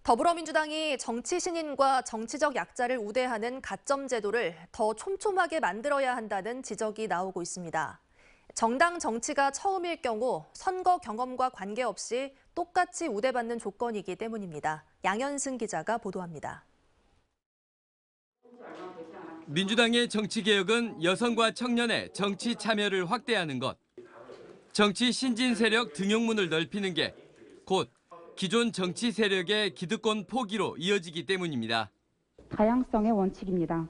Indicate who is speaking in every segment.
Speaker 1: 더불어민주당이 정치 신인과 정치적 약자를 우대하는 가점 제도를 더 촘촘하게 만들어야 한다는 지적이 나오고 있습니다. 정당 정치가 처음일 경우 선거 경험과 관계없이 똑같이 우대받는 조건이기 때문입니다. 양현승 기자가 보도합니다.
Speaker 2: 민주당의 정치개혁은 여성과 청년의 정치 참여를 확대하는 것, 정치 신진 세력 등용문을 넓히는 게 곧 기존 정치 세력의 기득권 포기로 이어지기 때문입니다.
Speaker 3: 다양성의 원칙입니다.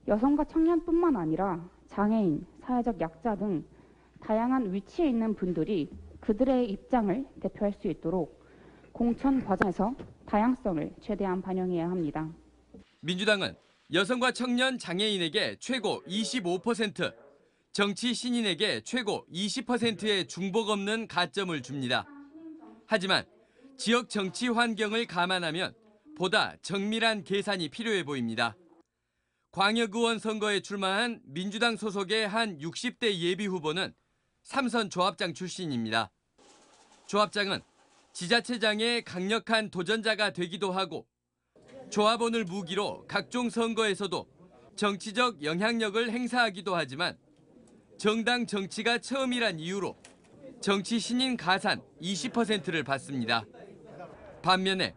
Speaker 3: 여성과 청년뿐만 아니라 장애인, 사회적 약자 등 다양한 위치에 있는 분들이 그들의 입장을 대표할 수 있도록 공천 과정에서 다양성을 최대한 반영해야 합니다.
Speaker 2: 민주당은 여성과 청년 장애인에게 최고 25%, 정치 신인에게 최고 20%의 중복 없는 가점을 줍니다. 하지만 지역 정치 환경을 감안하면 보다 정밀한 계산이 필요해 보입니다. 광역의원 선거에 출마한 민주당 소속의 한 60대 예비 후보는 삼선 조합장 출신입니다. 조합장은 지자체장의 강력한 도전자가 되기도 하고 조합원을 무기로 각종 선거에서도 정치적 영향력을 행사하기도 하지만 정당 정치가 처음이란 이유로 정치 신인 가산 20%를 받습니다. 반면에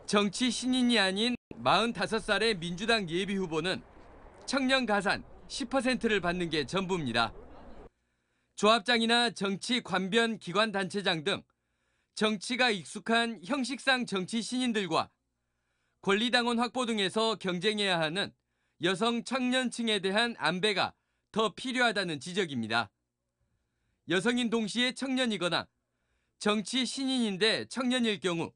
Speaker 2: 정치 신인이 아닌 45살의 민주당 예비 후보는 청년 가산 10%를 받는 게 전부입니다. 조합장이나 정치 관변 기관 단체장 등 정치가 익숙한 형식상 정치 신인들과 권리당원 확보 등에서 경쟁해야 하는 여성 청년층에 대한 안배가 더 필요하다는 지적입니다. 여성인 동시에 청년이거나 정치 신인인데 청년일 경우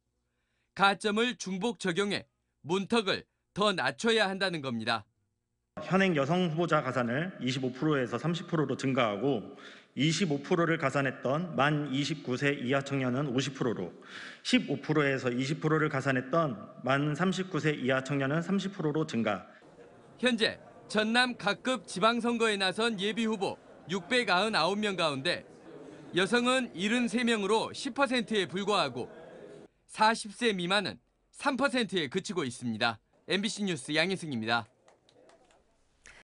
Speaker 2: 가점을 중복 적용해 문턱을 더 낮춰야 한다는 겁니다.
Speaker 4: 현행 여성 후보자 가산을 25%에서 30%로 증가하고 25%를 가산했던 만 29세 이하 청년은 50%로 15%에서 20%를 가산했던 만 39세 이하 청년은 30%로 증가.
Speaker 2: 현재 전남 각급 지방선거에 나선 예비후보 699명 가운데 여성은 73명으로 10%에 불과하고 40세 미만은 3%에 그치고 있습니다. MBC 뉴스 양희승입니다.